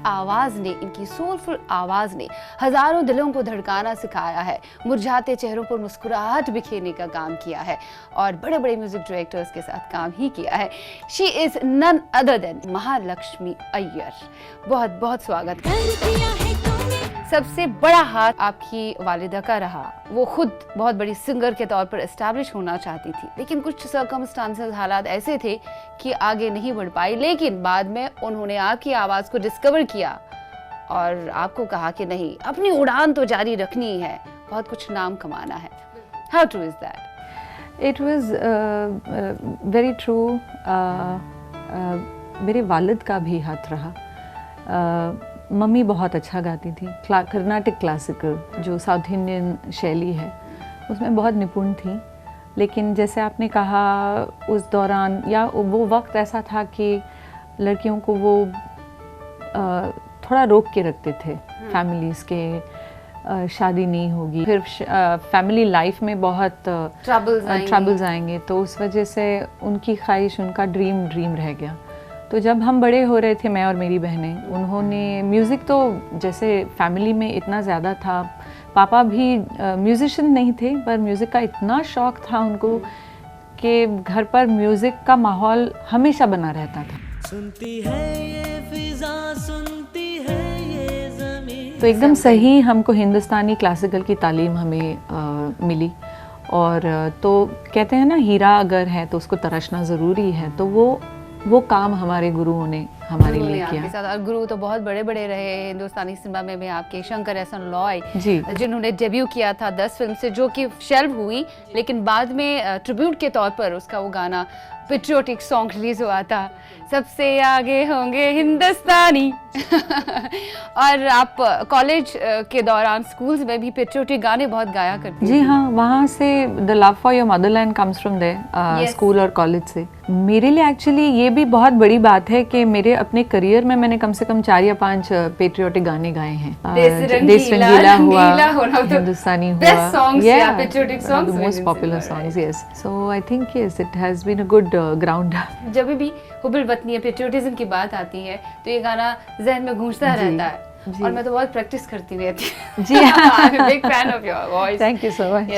आवाज ने, इनकी सोलफुल आवाज ने हजारों दिलों को धड़काना सिखाया है, मुरझाते चेहरों पर मुस्कुराहट बिखेरने का काम किया है और बड़े बड़े म्यूजिक डायरेक्टर्स के साथ काम ही किया है। She is none other than Mahalakshmi Iyer. बहुत बहुत स्वागत है। सबसे बड़ा हाथ आपकी वालिदा का रहा। वो खुद बहुत बड़ी सिंगर के तौर पर एस्टैब्लिश होना चाहती थी, लेकिन कुछ सर्कमस्टांसेस, हालात ऐसे थे कि आगे नहीं बढ़ पाई। लेकिन बाद में उन्होंने आपकी आवाज़ को डिस्कवर किया और आपको कहा कि नहीं, अपनी उड़ान तो जारी रखनी है, बहुत कुछ नाम कमाना है। How true is that? It was very true. मेरे वालिद का भी हाथ रहा। मम्मी बहुत अच्छा गाती थी, कर्नाटक क्लासिकल जो साउथ इंडियन शैली है उसमें बहुत निपुण थी। लेकिन जैसे आपने कहा, उस दौरान या वो वक्त ऐसा था कि लड़कियों को वो थोड़ा रोक के रखते थे फैमिलीज़ के, शादी नहीं होगी, फिर फैमिली लाइफ में बहुत ट्रबल्स आएंगे, तो उस वजह से उनकी ख्वाहिश, उनका ड्रीम रह गया। तो जब हम बड़े हो रहे थे, मैं और मेरी बहनें, उन्होंने म्यूज़िक तो जैसे फैमिली में इतना ज़्यादा था, पापा भी म्यूज़िशियन नहीं थे, पर म्यूज़िक का इतना शौक़ था उनको कि घर पर म्यूज़िक का माहौल हमेशा बना रहता था। सुनती है ये फिज़ा, सुनती है ये ज़मीन। तो एकदम सही हमको हिंदुस्तानी क्लासिकल की तालीम हमें मिली। और तो कहते हैं ना, हीरा अगर है तो उसको तराशना ज़रूरी है, तो वो काम हमारे गुरुओं ने हमारे लिए किया। और गुरु तो बहुत बड़े बड़े रहे हिंदुस्तानी सिनेमा में भी आपके, शंकर एहसान लॉय जिन्होंने डेब्यू किया था 10 फिल्म से, जो कि शेल्व हुई, लेकिन बाद में ट्रिब्यूट के तौर पर उसका वो गाना पेट्रियोटिक सॉन्ग रिलीज हुआ था, सबसे आगे होंगे हिंदुस्तानी। और आप कॉलेज के दौरान स्कूल्स में भी पेट्रियोटिक गाने बहुत गाया करती जी हाँ, वहाँ से the love for your motherland comes from there, school और कॉलेज से। मेरे लिए एक्चुअली ये भी बहुत बड़ी बात है कि मेरे अपने करियर में मैंने कम से कम 4 या 5 पेट्रियोटिक गाने गाए हैं। देश रंगीला हुआ, हिंदुस्तानी हुआ, most popular songs. Yes, so I think yes, it has been a good ground. जब भी हुब्बुल वतनी पेट्रियोटिज्म की बात आती है तो ये गाना जहन में गूंजता रहता है, और मैं तो बहुत प्रैक्टिस करती रहती हूँ। जी, I am big fan of your voice. Thank you so much.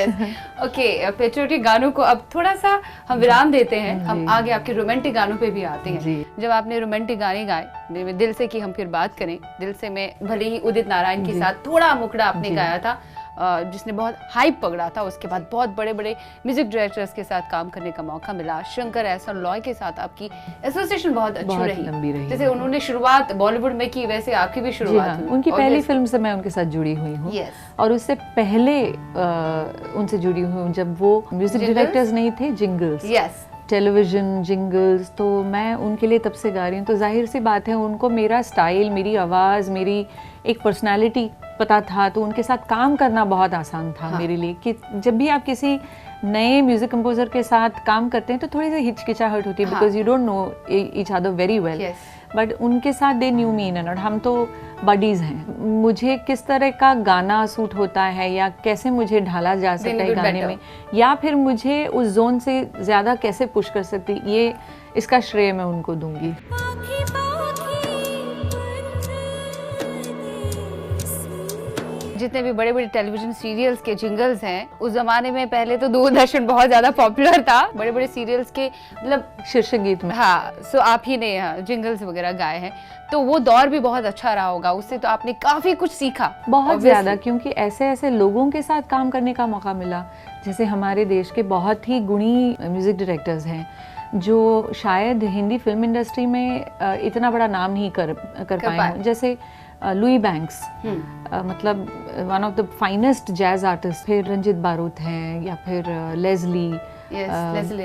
Okay, patriotic गानों को अब थोड़ा सा हम विराम देते हैं, हम आगे आपके रोमांटिक गानों पे भी आते हैं। जब आपने रोमांटिक गाने गाए, मेरे दिल से की हम फिर बात करें, दिल से में भले ही उदित नारायण के साथ थोड़ा मुखड़ा आपने गाया था, जिसने बहुत हाइप पकड़ा था, उसके बाद बहुत बड़े बड़े म्यूजिक डायरेक्टर्स के साथ काम करने का मौका मिला। शंकर एहसान लॉय के साथ आपकी एसोसिएशन बहुत अच्छी रही। जैसे उन्होंने शुरुआत बॉलीवुड में की, वैसे आपकी भी शुरुआत हुई। उनकी पहली फिल्म से मैं उनके साथ जुड़ी हुई हूँ, और उससे पहले उनसे जुड़ी हुई हूँ जब वो म्यूजिक डायरेक्टर्स नहीं थे, जिंगल्स, टेलीविजन जिंगल्स, तो मैं उनके लिए तब से गा रही हूँ। तो जाहिर सी बात है, उनको मेरा स्टाइल, मेरी आवाज़, मेरी एक पर्सनालिटी पता था, तो उनके साथ काम करना बहुत आसान था मेरे लिए। कि जब भी आप किसी नए म्यूजिक कंपोजर के साथ काम करते हैं तो थोड़ी सी हिचकिचाहट होती है, because you don't know each other very well, but उनके साथ दे न्यू मी इन, और हम तो बडीज़ हैं। मुझे किस तरह का गाना सूट होता है या कैसे मुझे ढाला जा सकता है गाने में, या फिर मुझे उस जोन से ज़्यादा कैसे पुश कर सकती, ये इसका श्रेय मैं उनको दूंगी। जितने भी बड़े बड़े टेलीविजन सीरियल्स के जिंगल्स हैं, उस जमाने में पहले तो दूरदर्शन बहुत ज्यादा पॉपुलर था, बड़े बड़े सीरियल्स के मतलब शीर्षक गीत में, हाँ, सो आप ही ने जिंगल्स वगैरह गाए हैं, तो वो दौर भी बहुत अच्छा रहा होगा, उससे तो आपने काफी कुछ सीखा बहुत ज्यादा, क्योंकि ऐसे ऐसे लोगों के साथ काम करने का मौका मिला। जैसे हमारे देश के बहुत ही गुणी म्यूजिक डायरेक्टर्स हैं जो शायद हिंदी फिल्म इंडस्ट्री में इतना बड़ा नाम नहीं कर पाए हों, जैसे लुई बैंक्स, मतलब one of the finest jazz artist. फिर रंजित बारूद हैं, या फिर लेस्ली,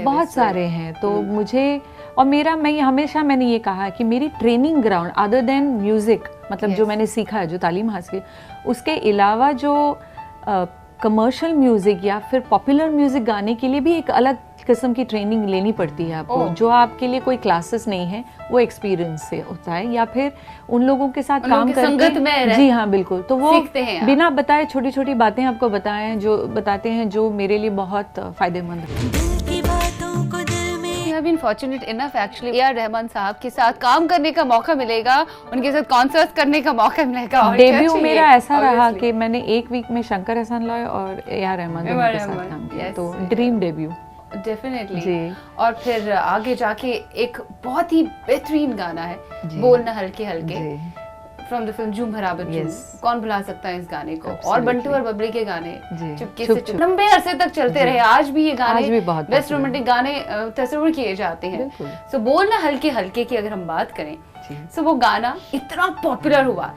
बहुत सारे हैं। तो मुझे और मैंने ये कहा कि मेरी training ground other than music, मतलब जो मैंने सीखा है, जो तालीम हासिल की, उसके अलावा जो कमर्शियल म्यूजिक या फिर पॉपुलर म्यूजिक गाने के लिए भी एक अलग किस्म की ट्रेनिंग लेनी पड़ती है आपको, जो आपके लिए कोई क्लासेस नहीं है, वो एक्सपीरियंस से होता है, या फिर उन लोगों के साथ काम करके। जी हाँ, बिल्कुल। तो वो बिना बताए छोटी छोटी बातें आपको बताते हैं जो मेरे लिए बहुत फायदेमंद है। Been fortunate enough actually A R Rahman साहब के साथ काम करने का मौका मिलेगा, उनके साथ कॉन्सर्ट करने का मौका मिलेगा। और डेब्यू मेरा ऐसा रहा कि मैंने एक वीक में शंकर एहसान लॉय और ए आर रहमान दोनों के साथ काम किया, तो ड्रीम डेब्यू डेफिनेटली। और फिर आगे जाके एक बहुत ही बेहतरीन गाना है बोलना हल्के हल्के फ्रॉम द फिल्म झूम बराबर झूम। कौन भुला सकता है इस गाने को। और बंटू और बबली के गाने चुपके से चुप लंबे अरसे तक चलते रहे। आज भी ये गाने बेस्ट रोमांटिक गाने तस्वीर किए जाते हैं। सो बोलना हल्के हल्के की अगर हम बात करें, सो वो गाना इतना पॉपुलर हुआ।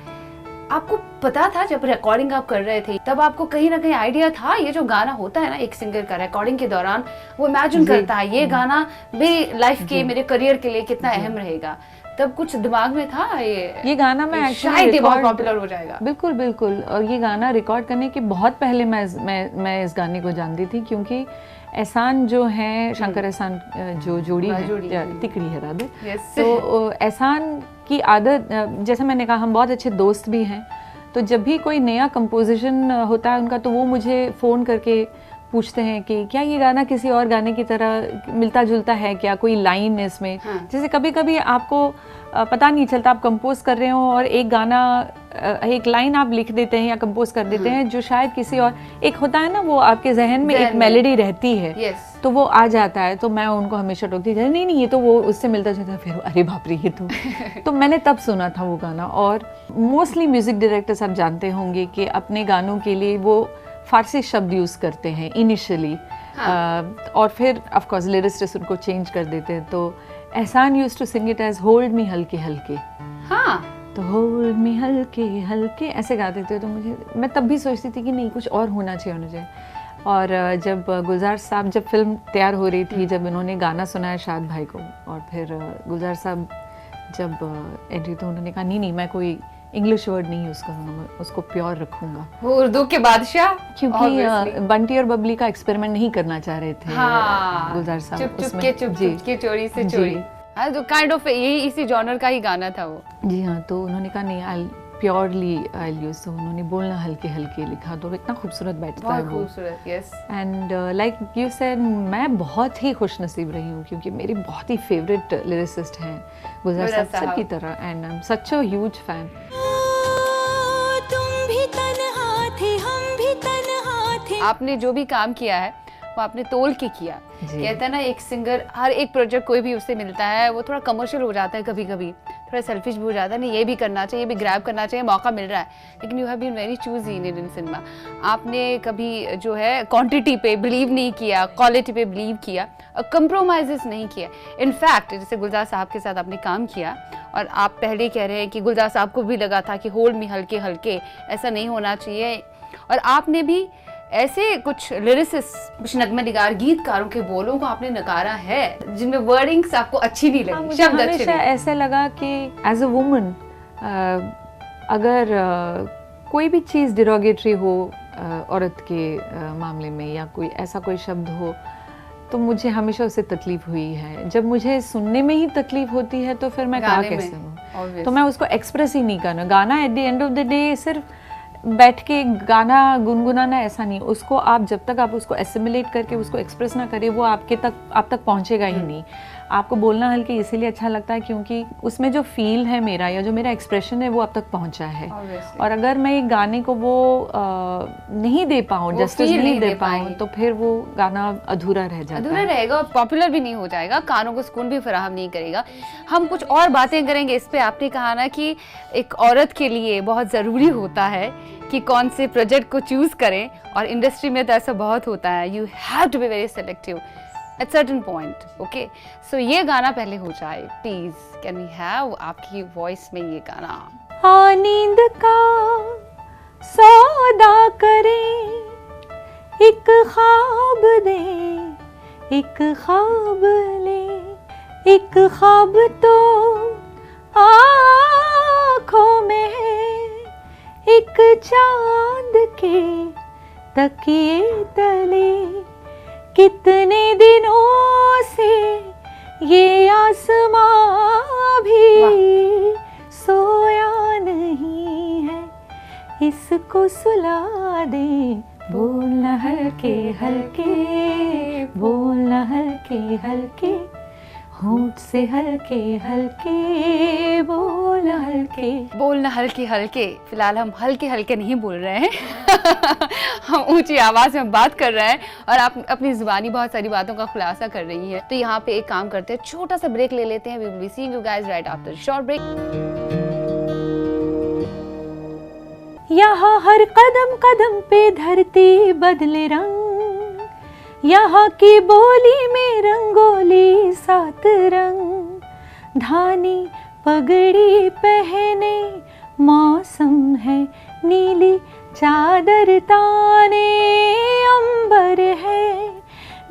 आपको पता था जब रिकॉर्डिंग आप कर रहे थे तब आपको कहीं ना कहीं आइडिया था ये जो गाना होता है ना एक सिंगर का रिकॉर्डिंग के दौरान वो इमेजिन करता है ये गाना मेरी लाइफ के मेरे करियर के लिए कितना अहम रहेगा, तब कुछ दिमाग में था ये गाना मैं शायद ये बहुत पॉपुलर हो जाएगा। बिल्कुल बिल्कुल। और ये गाना रिकॉर्ड करने के बहुत पहले मैं इस गाने को जानती थी, क्योंकि एहसान जो है शंकर एहसान जो जोड़ी है तिकड़ी है राधे, तो एहसान की आदत, जैसे मैंने कहा हम बहुत अच्छे दोस्त भी हैं, तो जब भी कोई नया कंपोजिशन होता है उनका तो वो मुझे फ़ोन करके पूछते हैं कि क्या ये गाना किसी और गाने की तरह मिलता जुलता है क्या, कोई लाइन है इसमें। जैसे कभी कभी आपको पता नहीं चलता आप कंपोज कर रहे हो और एक गाना एक लाइन आप लिख देते हैं या कंपोज कर देते हैं जो शायद किसी और, एक होता है ना वो आपके जहन में एक मेलोडी रहती है तो वो आ जाता है, तो मैं उनको हमेशा टोकती थी नहीं ये तो वो उससे मिलता जुलता, फिर अरे बाप रे ये तो मैंने तब सुना था वो गाना। और मोस्टली म्यूजिक डायरेक्टर्स आप जानते होंगे कि अपने गानों के लिए वो फारसी शब्द यूज़ करते हैं इनिशियली, और फिर ऑफ कोर्स लिरिसिस्ट उनको चेंज कर देते हैं। तो Ehsaan used to sing it as hold me हल्के हल्के, तो होल्ड मी हल्के हल्के ऐसे गाते थे। तो मैं तब भी सोचती थी कि नहीं कुछ और होना चाहिए। और जब गुलजार साहब जब फिल्म तैयार हो रही थी, जब इन्होंने गाना सुनाया शाद भाई को, और फिर गुलजार साहब जब एंट्री, तो उन्होंने कहा नहीं मैं कोई इंग्लिश वर्ड नहीं यूज करूँगा, मैं उसको प्योर रखूंगा। वो उर्दू के बादशाह, क्योंकि बंटी और बबली का एक्सपेरिमेंट नहीं करना चाह रहे थे गुलजार साहब। चुप के चोरी से चोरी, तो काइंड ऑफ यही इसी जॉनर का ही गाना था वो। जी हाँ, तो उन्होंने कहा नहीं आई प्योरली आई यूज, तो उन्होंने बोलना हल्के हल्के लिखा, तो इतना खूबसूरत बैठता है वो। खूबसूरत, yes. And like you said, मैं बहुत ही खुशनसीब रही हूँ क्योंकि मेरी बहुत ही फेवरेट लिरिसिस्ट हैं गुलजार साहब की तरह, and I am such a huge fan. तुम भी तन्हा थे हम भी तन्हा थे। आपने जो भी काम किया है वो आपने तोल के किया। कहते हैं ना एक सिंगर हर एक प्रोजेक्ट कोई भी उससे मिलता है वो थोड़ा कमर्शियल हो जाता है, कभी कभी थोड़ा सेल्फिश भी हो जाता है, नहीं ये भी करना चाहिए, ये भी ग्रैब करना चाहिए, मौका मिल रहा है। लेकिन you have been very choosy in Indian cinema. आपने कभी जो है क्वांटिटी पे बिलीव नहीं किया, क्वालिटी पे बिलीव किया, कंप्रोमाइजेस नहीं किया। इनफैक्ट जैसे गुलजार साहब के साथ आपने काम किया और आप पहले कह रहे हैं कि गुलजार साहब को भी लगा था कि होल्ड मी हल्के हल्के, ऐसा नहीं होना चाहिए, और आपने भी ऐसे कुछ लिरिसिस्ट, कुछ नगमे निगार गीतकारों के बोलों को आपने नकारा है जिनमें वर्डिंग्स आपको अच्छी नहीं लगी, शब्द अच्छे नहीं। ऐसे लगा कि एज अ वुमन अगर कोई भी चीज़ डिरोगेटरी हो औरत के मामले में, या कोई ऐसा कोई शब्द हो, तो मुझे हमेशा उससे तकलीफ हुई है। जब मुझे सुनने में ही तकलीफ होती है तो फिर मैं कहा कैसे हूँ, तो मैं उसको एक्सप्रेस ही नहीं करना। गाना at the end of the day सिर्फ बैठ के गाना गुनगुनाना ऐसा नहीं, उसको आप जब तक आप उसको एसिमुलेट करके उसको एक्सप्रेस ना करें वो आप तक पहुंचेगा ही नहीं। आपको बोलना हल्के इसीलिए अच्छा लगता है क्योंकि उसमें जो फील है मेरा या जो मेरा एक्सप्रेशन है वो अब तक पहुंचा है। और अगर मैं एक गाने को वो नहीं दे पाऊँ, जस्टिस नहीं दे पाऊँ, तो फिर वो गाना अधूरा रह जाता है, अधूरा रहेगा, पॉपुलर भी नहीं हो जाएगा, कानों को सुकून भी फराहम नहीं करेगा। हम कुछ और बातें करेंगे इस पे। आपने कहा ना कि एक औरत के लिए बहुत ज़रूरी होता है कि कौन से प्रोजेक्ट को चूज करें, और इंडस्ट्री में तो ऐसा बहुत होता है, you have to be very selective at certain point, okay? So ये गाना पहले हो जाए प्लीज, कैन वी हैव आपकी वॉइस में ये गाना। हाँ नींद का सौदा करें, एक ख्वाब दे एक ख्वाब ले, एक ख्वाब तो आँखों में है, एक चांद के तकिए तले, कितने दिनों से ये आसमां भी सोया नहीं है, इसको सुला दे, बोलना हल्के हल्के, बोलना हल्के हल्के, होंठ से हल्के हल्के बोलना हल्के हल्के। फिलहाल हम हल्के हल्के नहीं बोल रहे हैं हम ऊंची आवाज में बात कर रहे हैं और आप अपनी जुबानी बहुत सारी बातों का खुलासा कर रही हैं। तो यहाँ पे एक काम करते हैं, छोटा सा ब्रेक ले लेते हैं। We will be seeing you guys right after short break. यहाँ हर कदम कदम पे धरती बदले रंग, यहाँ की बोली में रंगोली 7 रंग, धानी पगड़ी पहने मौसम है नीली चादर ताने अंबर है,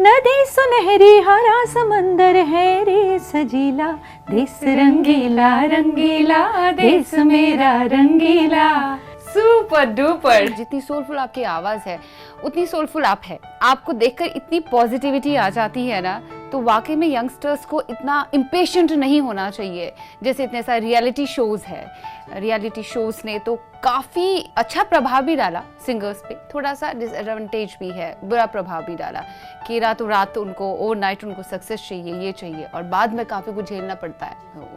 नदी सुनहरी हरा समंदर है रे सजीला, देश रंगीला रंगीला देश मेरा रंगीला। Super duper. जितनी सोलफुल आपकी आवाज है उतनी सोलफुल आप है। आपको देखकर इतनी पॉजिटिविटी आ जाती है ना, तो वाकई में यंगस्टर्स को इतना इम्पेशेंट नहीं होना चाहिए। जैसे इतने सारे रियलिटी शोज है, रियलिटी शोज ने तो काफी अच्छा प्रभाव भी डाला सिंगर्स पे, थोड़ा सा डिसएडवांटेज भी है, बुरा प्रभाव भी डाला कि रातों रात उनको ओवरनाइट उनको सक्सेस चाहिए, ये चाहिए, और बाद में काफी कुछ झेलना पड़ता है।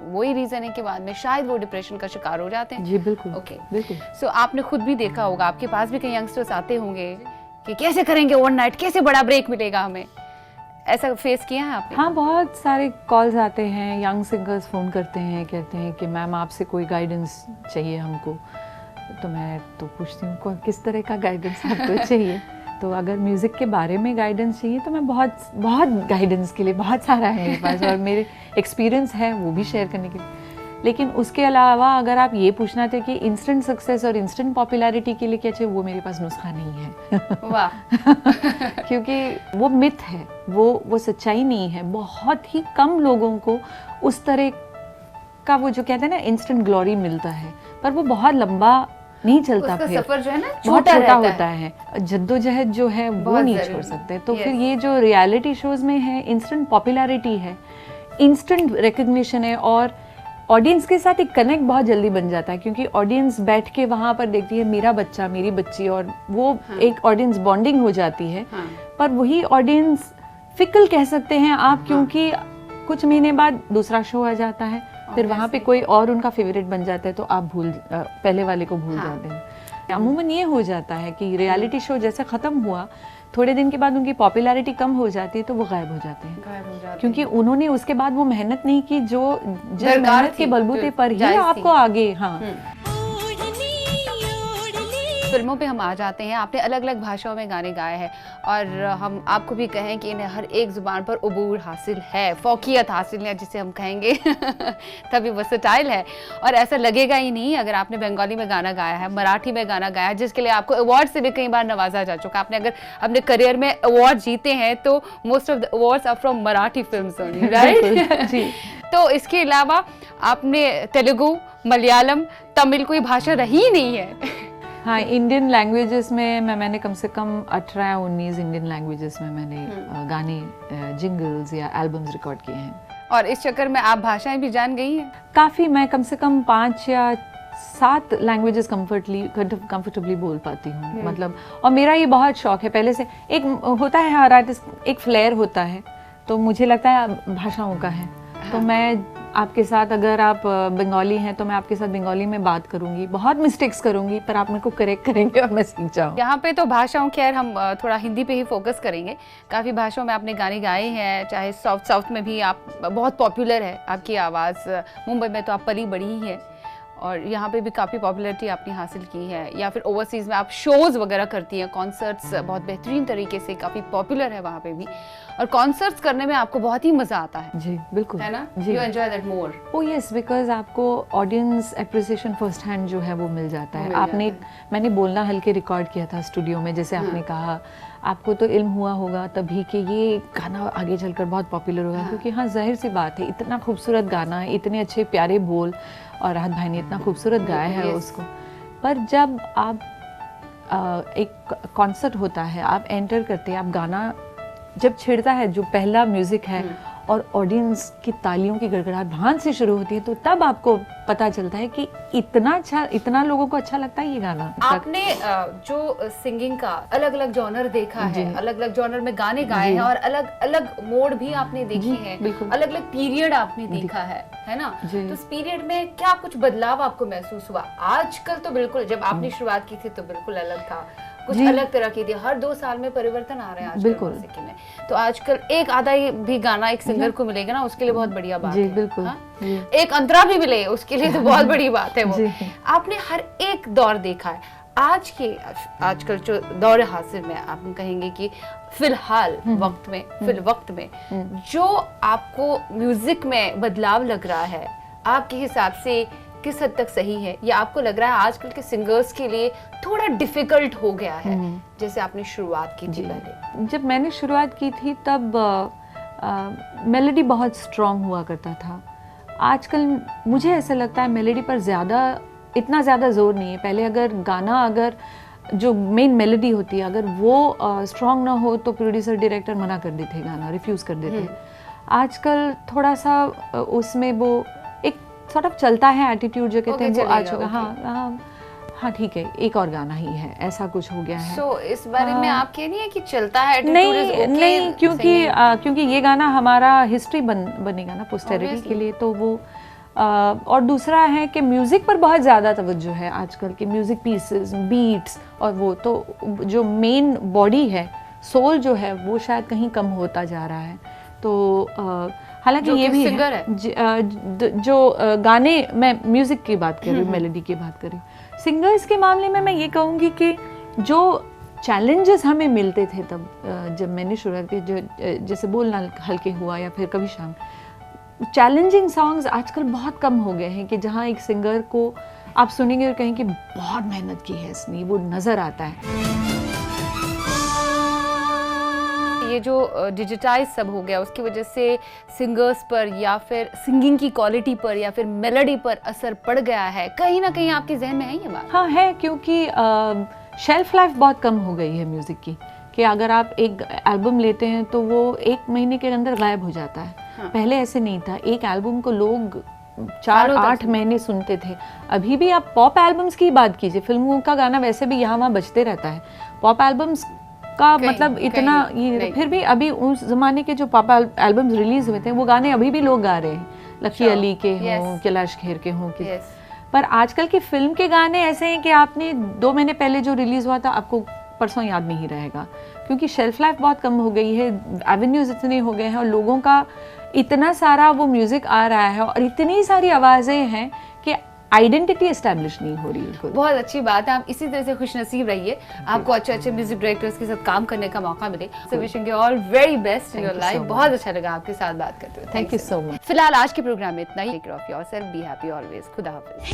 वही रीजन है कि बाद में शायद वो डिप्रेशन का शिकार हो जाते हैं। जी बिल्कुल। ओके बिल्कुल। सो आपने खुद भी देखा होगा, आपके पास भी कई यंगस्टर्स आते होंगे कि कैसे करेंगे ओवरनाइट, कैसे बड़ा ब्रेक मिलेगा हमें, ऐसा फेस किया है आपने? हाँ, बहुत सारे कॉल्स आते हैं, यंग सिंगर्स फ़ोन करते हैं, कहते हैं कि मैम आपसे कोई गाइडेंस चाहिए हमको। तो मैं तो पूछती हूँ किस तरह का गाइडेंस आपको चाहिए। तो अगर म्यूज़िक के बारे में गाइडेंस चाहिए तो मैं बहुत गाइडेंस के लिए बहुत सारा है मेरे पास और मेरे एक्सपीरियंस है वो भी शेयर करने के लिए। लेकिन उसके अलावा अगर आप ये पूछना थे कि इंस्टेंट सक्सेस और इंस्टेंट पॉपुलैरिटी के लिए क्या चाहिए, वो मेरे पास नुस्खा नहीं है। वाह क्योंकि वो मिथ है, वो सच्चाई नहीं है। बहुत ही कम लोगों को उस तरह का वो जो कहते हैं ना इंस्टेंट ग्लोरी मिलता है, पर वो बहुत लंबा नहीं चलता, उसका फिर सफर जो है ना बहुत छोटा छोटा रहता होता है। जद्दोजहद जो है वो बहुत नहीं जरूरी। छोड़ सकते। तो Yes. फिर ये जो रियलिटी शोज में है इंस्टेंट पॉपुलैरिटी है, इंस्टेंट रिकग्निशन है और ऑडियंस के साथ एक कनेक्ट बहुत जल्दी बन जाता है, क्योंकि ऑडियंस बैठ के वहाँ पर देखती है मेरा बच्चा मेरी बच्ची, और वो एक ऑडियंस बॉन्डिंग हो जाती है। हाँ। पर वही ऑडियंस फिकल कह सकते हैं आप, क्योंकि कुछ महीने बाद दूसरा शो आ जाता है, फिर वहाँ पे कोई और उनका फेवरेट बन जाता है, तो आप पहले वाले को भूल जाते हैं। अमूमन ये हो जाता है कि रियलिटी शो जैसे ख़त्म हुआ, थोड़े दिन के बाद उनकी पॉपुलैरिटी कम हो जाती है, तो वो गायब हो जाते हैं, क्योंकि उन्होंने उसके बाद वो मेहनत नहीं की जो जिस मेहनत के बलबूते पर ही आपको आगे। हाँ, फिल्मों पे हम आ जाते हैं। आपने अलग अलग भाषाओं में गाने गाए हैं और हम आपको भी कहें कि इन्हें हर एक जुबान पर उबूर हासिल है, फौकियत हासिल है जिसे हम कहेंगे तभी वर्सेटाइल है। और ऐसा लगेगा ही नहीं अगर आपने बंगाली में गाना गाया है, मराठी में गाना गाया है, जिसके लिए आपको अवार्ड से भी कई बार नवाजा जा चुका। आपने अगर अपने करियर में अवार्ड जीते हैं तो most of the awards are from Marathi films only, right? जी। तो इसके अलावा आपने तेलुगु, मलयालम, तमिल कोई भाषा रही नहीं है। हाँ, इंडियन लैंग्वेजेस में मैंने कम से कम 18 या 19 इंडियन लैंग्वेजेस में मैंने गाने, जिंगल्स या एल्बम्स रिकॉर्ड किए हैं। और इस चक्कर में आप भाषाएं भी जान गई हैं? काफ़ी, मैं कम से कम 5 या 7 लैंग्वेजेस कंफर्टेबली बोल पाती हूँ, मतलब। और मेरा ये बहुत शौक है पहले से। एक होता है हर आर्टिस्ट, एक फ्लेयर होता है, तो मुझे लगता है भाषाओं का है। तो मैं आपके साथ, अगर आप बंगाली हैं तो मैं आपके साथ बंगाली में बात करूंगी, बहुत मिस्टेक्स करूंगी, पर आप मेरे को करेक्ट करेंगे और मैं सीख जाऊँ। यहाँ पे तो भाषाओं, खैर हम थोड़ा हिंदी पे ही फोकस करेंगे। काफ़ी भाषाओं में आपने गाने गाए हैं, चाहे साउथ में भी आप बहुत पॉपुलर है आपकी आवाज़। मुंबई में तो आप पली बड़ी ही है और यहाँ पे भी काफ़ी पॉपुलैरिटी आपने हासिल की है, या फिर ओवरसीज़ में आप शोज़ वगैरह करती हैं, कॉन्सर्ट्स बहुत बेहतरीन तरीके से, काफ़ी पॉपुलर है वहाँ पे भी। और कॉन्सर्ट्स करने में आपको बहुत ही मज़ा आता है। जी बिल्कुल, है ना? जी। You enjoy that more. Oh yes, because आपको ऑडियंस एप्रिसिएशन फर्स्ट हैंड जो है वो मिल जाता है। मैंने बोलना हल्के रिकॉर्ड किया था स्टूडियो में, जैसे आपने कहा, आपको तो इल्म हुआ होगा तभी कि ये गाना आगे चलकर बहुत पॉपुलर होगा। क्योंकि हाँ, जाहिर सी बात है, इतना खूबसूरत गाना है, इतने अच्छे प्यारे बोल, और राहत भाई ने इतना खूबसूरत गाया है उसको। पर जब आप एक कॉन्सर्ट होता है, आप एंटर करते हैं, आप गाना जब छिड़ता है, जो पहला म्यूजिक है, और ऑडियंस की तालियों की गड़गड़ाहट वहाँ से शुरू होती है, तो तब आपको पता चलता है कि इतना लोगों को अच्छा लगता है ये गाना। आपने जो सिंगिंग का अलग अलग जॉनर देखा है, अलग अलग जॉनर में गाने गाए हैं और अलग अलग मोड भी आपने देखी है, अलग अलग पीरियड आपने देखा है ना? तो उस पीरियड में क्या कुछ बदलाव आपको महसूस हुआ? आजकल तो बिल्कुल, जब आपने शुरुआत की थी तो बिल्कुल अलग था, कुछ अलग तरह की थी। हर 2 साल में परिवर्तन आ रहे हैं आजकल मौसीकी में। तो आजकल एक आधा भी गाना एक सिंगर को मिलेगा ना, उसके लिए बहुत बढ़िया बात है। बिल्कुल। एक अंतरा भी मिले उसके लिए तो बहुत बड़ी बात है वो। आपने हर एक दौर देखा है। आजकल जो दौर हासिल में आप कहेंगे कि फिलहाल वक्त में जो आपको म्यूजिक में बदलाव लग रहा है, आपके हिसाब से किस हद तक सही है, या आपको लग रहा है आजकल के सिंगर्स के लिए थोड़ा डिफिकल्ट हो गया है जैसे आपने शुरुआत की थी पहले? जब मैंने शुरुआत की थी तब मेलोडी बहुत स्ट्रांग हुआ करता था। आजकल मुझे ऐसा लगता है मेलोडी पर इतना ज़्यादा जोर नहीं है। पहले अगर जो मेन मेलोडी होती है अगर वो स्ट्रांग ना हो तो प्रोड्यूसर डायरेक्टर मना कर देते, गाना रिफ्यूज़ कर देते। आजकल थोड़ा सा उसमें वो एक सॉर्ट ऑफ चलता है एटीट्यूड जो कहते हैं वो आ चुका। हाँ ठीक है, एक और गाना ही है, ऐसा कुछ हो गया है। So, इस बारे में आप कह रही हैं कि चलता है नहीं, क्योंकि ये गाना हमारा हिस्ट्री बनेगा ना पोस्टेरिटी के लिए, तो वो और दूसरा है कि म्यूज़िक पर बहुत ज़्यादा तवज्जो है आजकल के, म्यूज़िक पीसेस, बीट्स, और वो तो जो मेन बॉडी है, सोल जो है वो शायद कहीं कम होता जा रहा है। तो हालांकि ये भी सिंगर है जो गाने, मैं म्यूज़िक की बात कर रही हूँ, मेलोडी की बात कर रही हूँ। सिंगर्स के मामले में मैं ये कहूँगी कि जो चैलेंजेस हमें मिलते थे तब जब मैंने शुरुआत की, जो जैसे बोलना हल्के हुआ या फिर कभी शाम, चैलेंजिंग सॉन्ग्स आजकल बहुत कम हो गए हैं कि जहाँ एक सिंगर को आप सुनेंगे और कहें कि बहुत मेहनत की है इसने, वो नज़र आता है। ये जो डिजिटाइज सब हो गया उसकी वजह से सिंगर्स पर या फिर सिंगिंग की क्वालिटी पर या फिर मेलोडी पर असर पड़ गया है, कहीं ना कहीं आपके जहन में है ये बात? हाँ है, क्योंकि शेल्फ लाइफ बहुत कम हो गई है म्यूज़िक की, कि अगर आप एक एल्बम लेते हैं तो वो 1 महीने के अंदर गायब हो जाता है। हाँ। पहले ऐसे नहीं था, एक एल्बम को लोग 4-8 महीने सुनते थे। अभी भी आप पॉप एल्बम्स की बात कीजिए, फिल्मों का गाना वैसे भी यहाँ वहाँ बजते रहता है, पॉप एल्बम्स का मतलब इतना ये, फिर भी अभी उस जमाने के जो पॉप एल्बम्स रिलीज हुए थे वो गाने अभी भी लोग गा रहे हैं, लकी अली के हों, कैलाश खेर के हों। पर आजकल की फिल्म के गाने ऐसे हैं कि आपने 2 महीने पहले जो रिलीज हुआ था आपको परसों याद नहीं रहेगा, क्योंकि शेल्फ लाइफ बहुत कम हो गई है, एवेन्यूज इतने हो गए हैं और लोगों का इतना सारा वो म्यूजिक आ रहा है और इतनी सारी आवाज़ें हैं कि आइडेंटिटी एस्टैब्लिश नहीं हो रही है। बहुत अच्छी बात है, आप इसी तरह से खुशनसीब रहिए, आपको अच्छे म्यूजिक डायरेक्टर्स के साथ काम करने का मौका मिले। So wishing you all very best in your life. बहुत अच्छा लगा आपके साथ बात करते हुए, थैंक यू सो मच। फिलहाल आज के प्रोग्राम में इतना ही। Take care of yourself, be happy always. खुदा हाफिज।